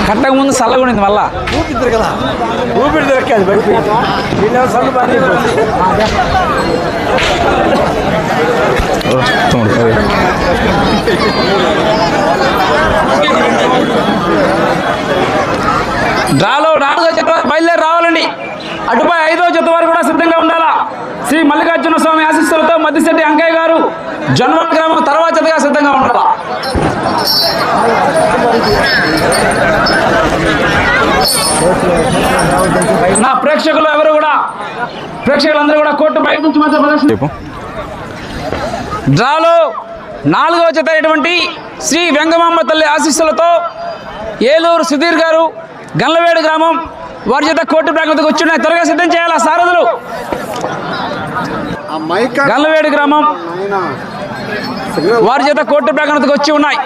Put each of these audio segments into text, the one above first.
కట్టక ముందు చల్లగుండింది మళ్ళా ఊపిరి దొరకదు బయట డ్రాలో 4వ జత బయలుదేరి రావాలండి. అటుపై 5వ జత వారు కూడా సిద్ధంగా ఉండాలా. శ్రీ మల్లికార్జున స్వామి ఆశీస్సులతో మద్దిశెట్టి అంకయ్య గారు జన్మల గ్రామం తర్వాత జతగా సిద్ధంగా ఉండాలా. నా ప్రేక్షకులందరూ కూడా కోర్టు బయట నుంచి మాత్రం డ్రాలో 4వ జత అయినటువంటి శ్రీ వెంగమాంబ తల్లి ఆశీస్సులతో ఏలూరు సుధీర్ గారు గన్లవేడు గ్రామం వారి చేత కోర్టు ప్రాంగణకు వచ్చి ఉన్నాయి. త్వరగా సిద్ధం చేయాలి సారథులు. గన్లవేడు గ్రామం వారి చేత కోర్టు ప్రాంగణకు వచ్చి ఉన్నాయి.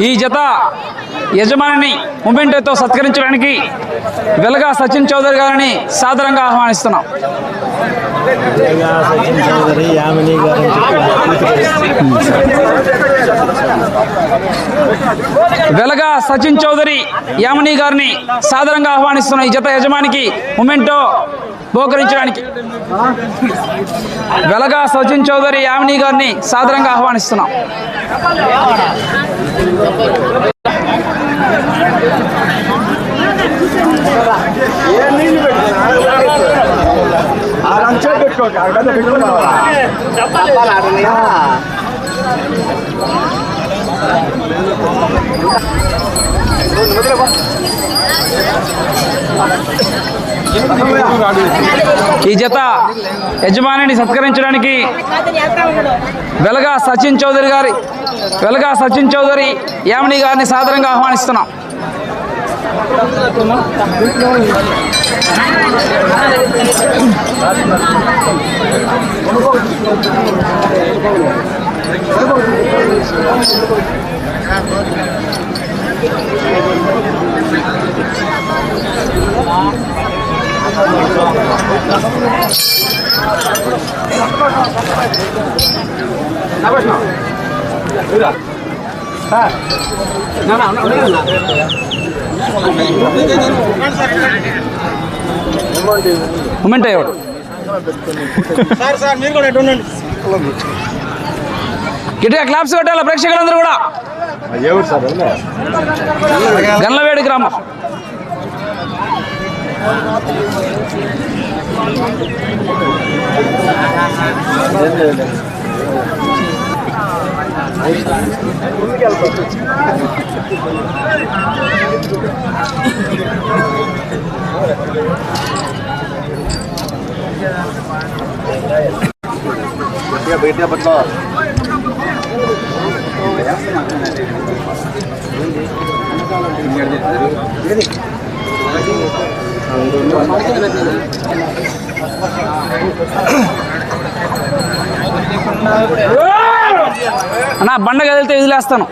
ఈ జత యజమానిని మొమెంటోతో సత్కరించడానికి వెలగా సచిన్ చౌదరి గారిని సాదరంగా ఆహ్వానిస్తున్నాం. వెలగా సచిన్ చౌదరి యామిని గారిని సాదరంగా ఆహ్వానిస్తున్నాం. ఈ జత యజమానికి మొమెంటో బహుకరించడానికి వెలగా సచిన్ చౌదరి యామిని గారిని సాదరంగా ఆహ్వానిస్తున్నాం. ఈ జత యజమానిని సత్కరించడానికి వెలగా సచిన్ చౌదరి యామిని గారిని సాదరంగా ఆహ్వానిస్తున్నాం. మూమెంట్ అయ్యాడు. గట్టిగా క్లాప్స్ కొట్టాలి ప్రేక్షకులందరూ కూడా. గన్లవేడు గ్రామం बेटिया बच्चा అన్నా బండ కదిలితే వదిలేస్తాను.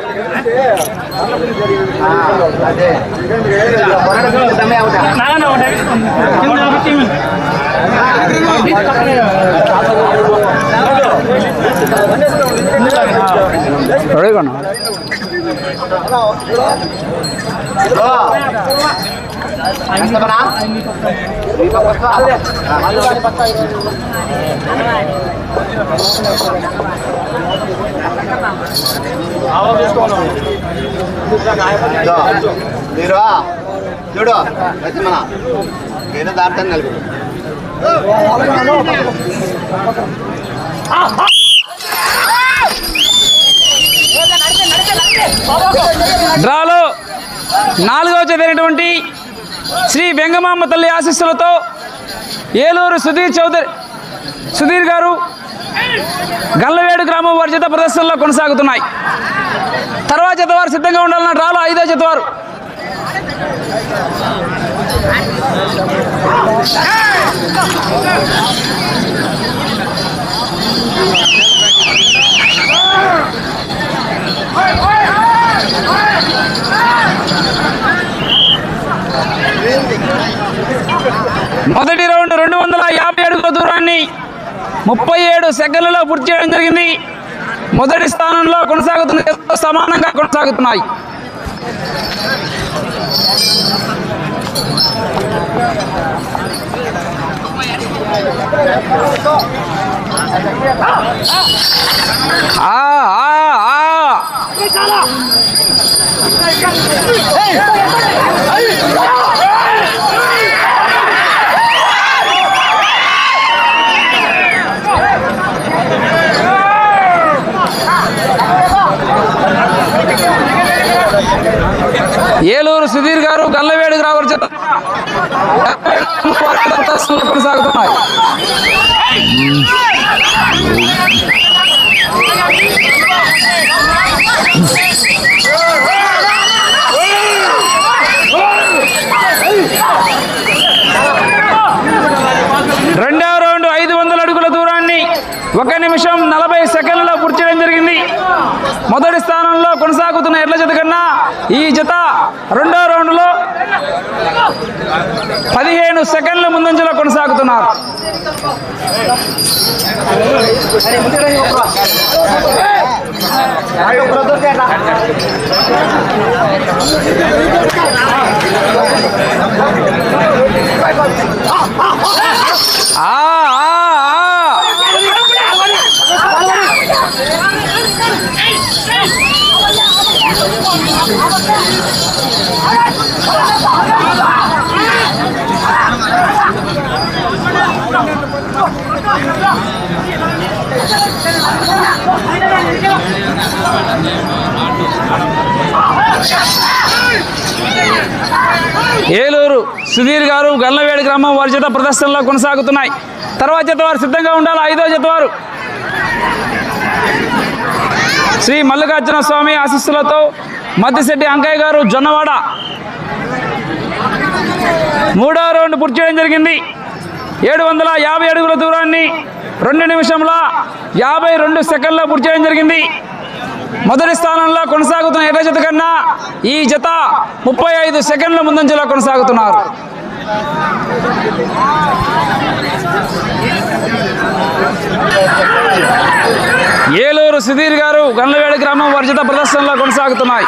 మీరు చూడు మన ఏదో దాటాను కలిపి డ్రాలో 4వ జతైనటువంటి శ్రీ వెంగమాంబ తల్లి ఆశీస్సులతో ఏలూరు సుధీర్ గారు గల్లవేడు గ్రామం వారి జత ప్రదర్శనలో కొనసాగుతున్నాయి. తర్వాత జత వారు సిద్ధంగా ఉండాలన్న డ్రాలో 5వ జత వారు 37 సెకండ్లలో పూర్తి చేయడం జరిగింది. మొదటి స్థానంలో కొనసాగుతున్న జతతో సమానంగా కొనసాగుతున్నాయి. ఏలూరు సుధీర్ గారు గల్లవేడు గ్రామం చేత కొనసాగుతున్నాయి. రెండవ రౌండ్ 500 అడుగుల దూరాన్ని 1 నిమిషం 40 సెకండ్లలో పూర్తి చేయడం జరిగింది. మొదటి స్థానంలో కొనసాగుతున్న ఎడ్ల జత కన్నా ఈ జత రెండో రౌండ్లో 15 సెకండ్ల ముందంజలో కొనసాగుతున్నారు. ఏలూరు సుధీర్ గారు గల్లవేడి గ్రామం వారి చేత ప్రదర్శనలో కొనసాగుతున్నాయి. తర్వాత జత వారు సిద్ధంగా ఉండాలి. 5వ జత వారు శ్రీ మల్లికార్జున స్వామి ఆశీస్సులతో మద్దిశెట్టి అంకయ్య గారు జొన్నవాడ 3వ రౌండ్ పూర్తి చేయడం జరిగింది. 750 అడుగుల దూరాన్ని 2 నిమిషంల 52 సెకండ్ల పూర్తి చేయడం జరిగింది. మొదటి స్థానంలో కొనసాగుతున్న ఎర్ర జత కన్నా ఈ జత 35 సెకండ్ల ముందంజలో కొనసాగుతున్నారు. ఏలూరు సుధీర్ గారు గండ్లవేడి గ్రామం వారి జత ప్రదర్శనలో కొనసాగుతున్నాయి.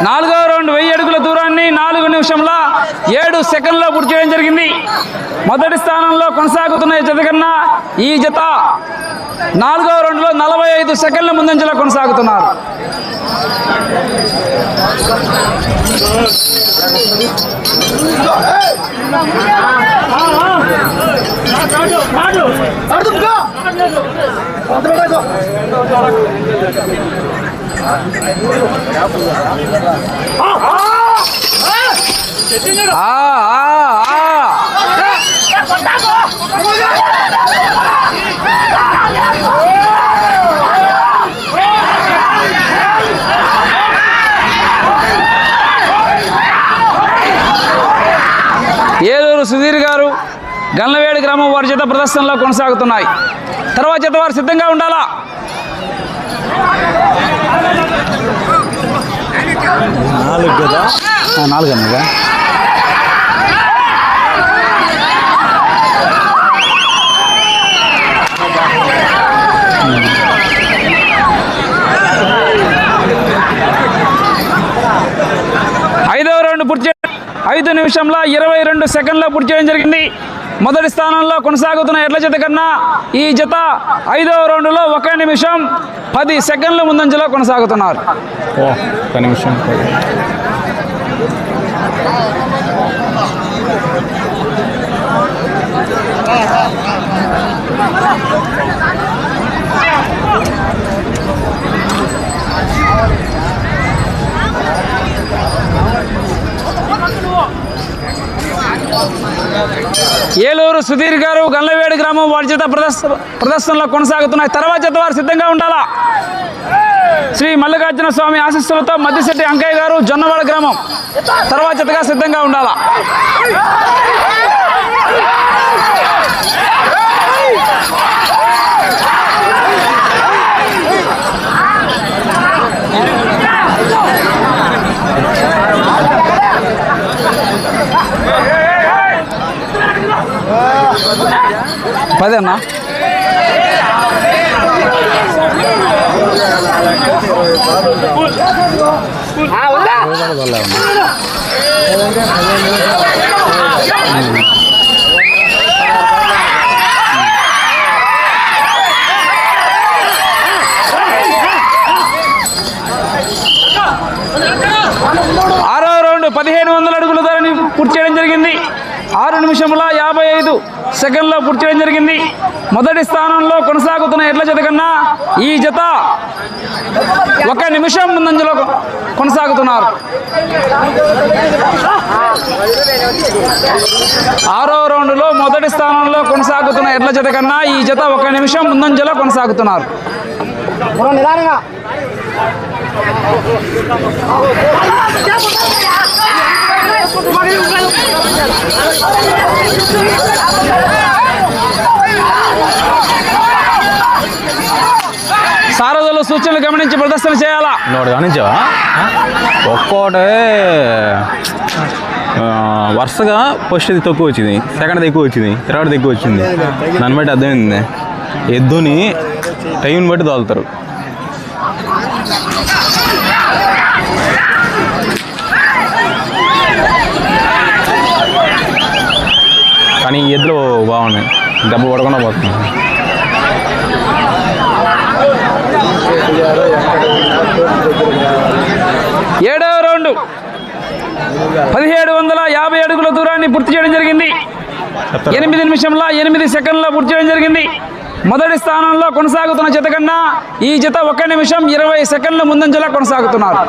నాలుగవ రౌండ్ 1000 అడుగుల దూరాన్ని 4 నిమిషంల 7 సెకండ్లో పూర్తి చేయడం జరిగింది. మొదటి స్థానంలో కొనసాగుతున్న జత కన్నా ఈ జత 4వ రౌండ్లో 45 సెకండ్ల ముందంజలో కొనసాగుతున్నారు. ఏలూరు సుధీర్ గారు గండ్లవేడి గ్రామం వారి చేత ప్రదర్శనలో కొనసాగుతున్నాయి. తర్వాత చేత వారు సిద్ధంగా ఉండాలా. నాలుగు అన్నగా ఐదవ రౌండ్ పూర్తి 5 నిమిషంల 22 సెకండ్లో పూర్తి చేయడం జరిగింది. మొదటి స్థానంలో కొనసాగుతున్న ఎడ్ల జత కన్నా ఈ జత 5వ రౌండ్లో 1 నిమిషం 10 సెకండ్ల ముందంజలో కొనసాగుతున్నారు. ఏలూరు ఏలూరు సుధీర్ గారు గల్లవేడి గ్రామం వారి చేత ప్రదర్శనలో కొనసాగుతున్నాయి. తర్వాత జత వారు సిద్ధంగా ఉండాలా. శ్రీ మల్లికార్జున స్వామి ఆశీస్సులతో మద్దిశెట్టి అంకయ్య గారు జొన్నవాడ గ్రామం తర్వాత జతగా సిద్ధంగా ఉండాలా. పదేనా ఆరో రౌండ్ 1500 అడుగుల ధరని పూర్తి చేయడం జరిగింది. 6 నిమిషముల 55 సెకండ్లో పూర్తి చేయడం జరిగింది. మొదటి స్థానంలో కొనసాగుతున్న ఎడ్ల జత కన్నా ఈ జత 1 నిమిషం ముందంజలో కొనసాగుతున్నారు. 6వ రౌండ్లో మొదటి స్థానంలో కొనసాగుతున్న ఎడ్ల జత కన్నా ఈ జత 1 నిమిషం ముందంజలో కొనసాగుతున్నారు. సారథుల సూచనలు గమనించి ప్రదర్శన చేయాలా. నోడు గమనించావా? ఒక్కోటే వరుసగా ఫస్ట్ ఇది తక్కువ వచ్చింది, సెకండ్ ఎక్కువ వచ్చింది, థర్డ్ ఎక్కువ వచ్చింది. దాన్ని బట్టి అర్థమైంది ఎద్దుని టైంని బట్టి తోలుతారు. కానీ ఈ ఎద్దులు బాగున్నాయి, దెబ్బ పడకుండా పోతుంది. ఏడవ రౌండ్ 1750 అడుగుల దూరాన్ని పూర్తి చేయడం జరిగింది. 8 నిమిషంల 8 సెకండ్లో పూర్తి చేయడం జరిగింది. మొదటి స్థానంలో కొనసాగుతున్న జత కన్నా ఈ జత 1 నిమిషం 20 సెకండ్ల ముందంజలా కొనసాగుతున్నారు.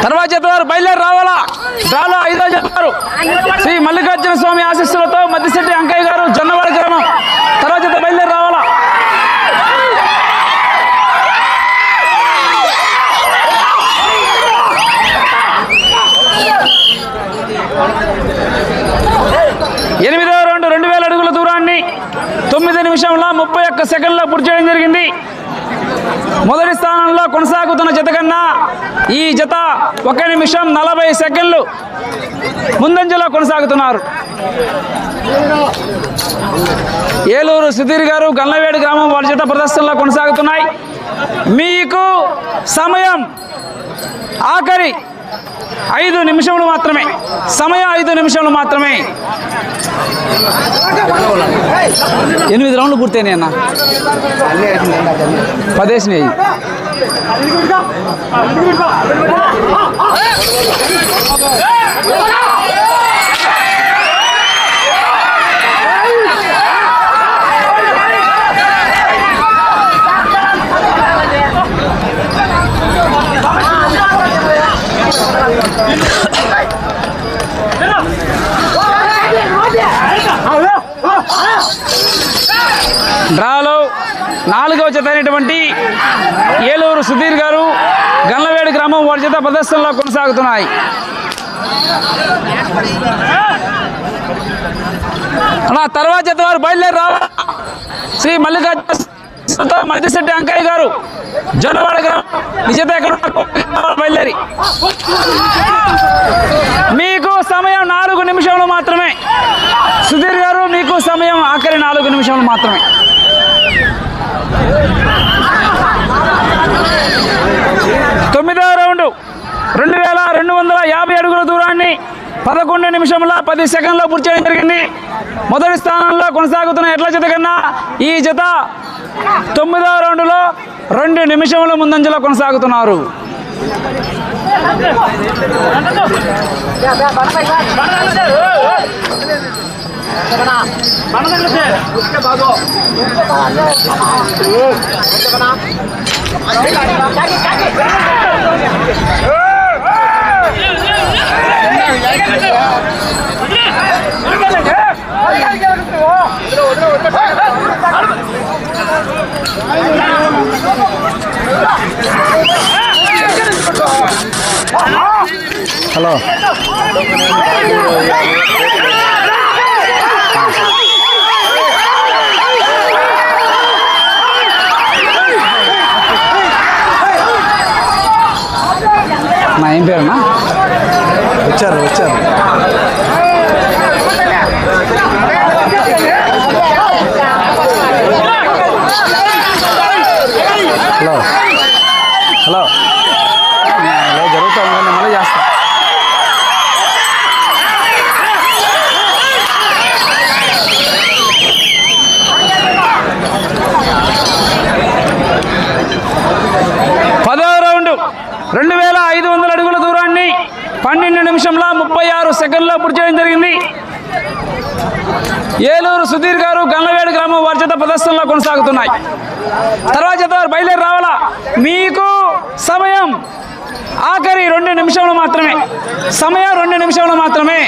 తర్వాత జత వారు బయలుదేరి రావాలా. డ్రాలో 5వ జత వారు శ్రీ మల్లికార్జున స్వామి ఆశీస్సులతో మద్దిశెట్టి అంకయ్య గారు జొన్నవాడ గ్రామం తర్వాత జత బయలుదేరి రావాలా. ఎనిమిదవ రౌండ్ 2000 అడుగుల దూరాన్ని 9 నిమిషంల 31 సెకండ్లో పూర్తి చేయడం జరిగింది. మొదటి స్థానంలో కొనసాగుతున్న జత కన్నా ఈ జత 1 నిమిషం 40 సెకండ్లు ముందంజలో కొనసాగుతున్నారు. ఏలూరు సుధీర్ గారు గల్లవేడి గ్రామం వారి జత ప్రదర్శనలో కొనసాగుతున్నాయి. మీకు సమయం ఆఖరి 5 నిమిషములు మాత్రమే. సమయం 5 నిమిషములు మాత్రమే. 8 రౌండ్లు పూర్తయినాయి అన్న. 10 వేసినాయి. డ్రాలో 4వ జత అయినటువంటి ఏలూరు సుధీర్ గారు గల్లవేడి గ్రామం వారి జత ప్రదర్శనలో కొనసాగుతున్నాయి. అలా తర్వాత జత వారు బయలుదేరి రావాలి. శ్రీ మల్లికార్జున మద్దిశెట్టి అంకయ్య గారు జొన్నవాడ గ్రామం నిజత బయలుదేరి మీకు సమయం 4 నిమిషములు మాత్రమే. సుధీర్ గారు మీకు సమయం ఆఖరి 4 నిమిషములు మాత్రమే. తొమ్మిదవ రౌండ్ 2250 అడుగుల దూరాన్ని 11 నిమిషముల 10 సెకండ్లో పూర్తి చేయడం జరిగింది. మొదటి స్థానంలో కొనసాగుతున్న ఎడ్ల జత కన్నా ఈ జత 9వ రౌండ్లో 2 నిమిషముల ముందంజలో కొనసాగుతున్నారు. హలో నా ఏం పేరున్నా వచ్చారు హలో హలో ఇలా జరుగుతుంది నేను మళ్ళీ చేస్తా. పదవ రౌండ్ 2500 అడుగుల దూరాన్ని 12 నిమిషంల 36 సెకండ్లో పూర్తి చేయడం జరిగింది. ఏలూరు సుధీర్ గారు గండ్లవేడు గ్రామం వారి చేత ప్రదర్శనలో కొనసాగుతున్నాయి. తర్వాత చేత వారు బయలుదేరి రావాలా. మీకు సమయం ఆఖరి 2 నిమిషంలో మాత్రమే. సమయం 2 నిమిషంలో మాత్రమే.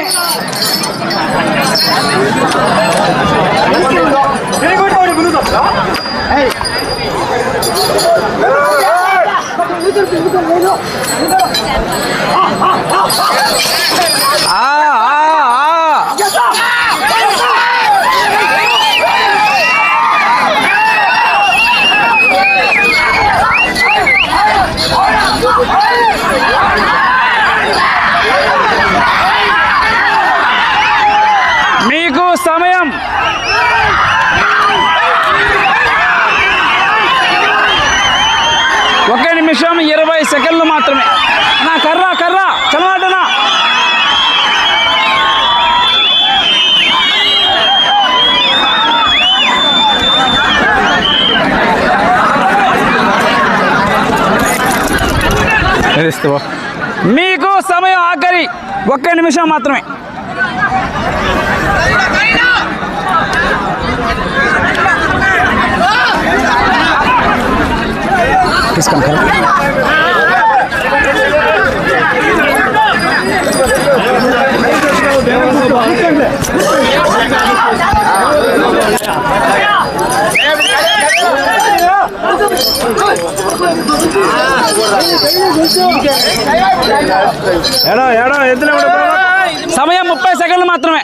మీకు సమయం ఒక నిమిషం 20 సెకండ్లు మాత్రమే. నా కర్రా చలవాటనా. మీకు సమయం ఆఖరి 1 నిమిషం మాత్రమే. తీసుకోండి. సమయం 30 సెకండ్లు మాత్రమే.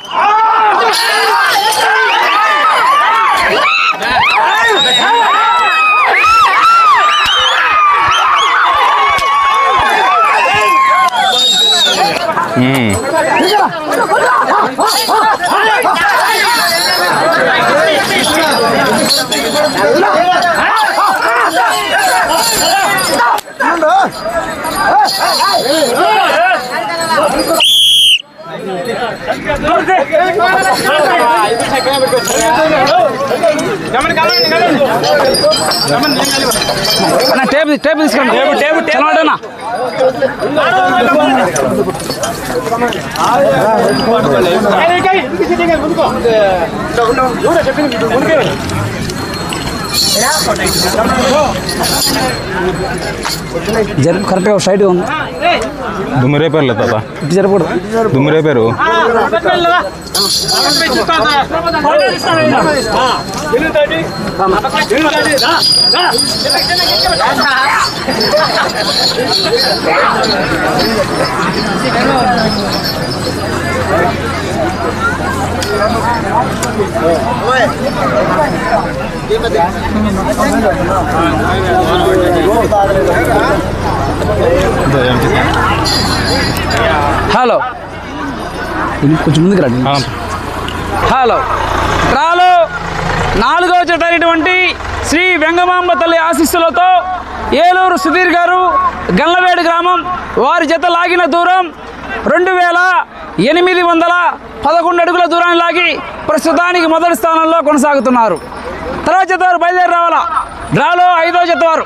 టేబుల్ తీసుకోండి. చలవాటనా. జరుపు కరెక్ట్గా సైడ్గా ఉంది. దుమ్మురేపారు తాత, ఇటు జరపకూడదు. దుమ్మురేపారు. హలో, కొంచెం ముందుకు రండి. హలో, డ్రాలో 4వ జత అయినటువంటి శ్రీ వెంగమాంబ తల్లి ఆశీస్సులతో ఏలూరు సుధీర్ గారు గండ్లవేడు గ్రామం వారి జత లాగిన దూరం 2811 అడుగుల దూరాన్ని లాగి ప్రస్తుతానికి మొదటి స్థానంలో కొనసాగుతున్నారు. తర్వాత జత వారు బయలుదేరి రావాలా. డ్రాలో 5వ జత వారు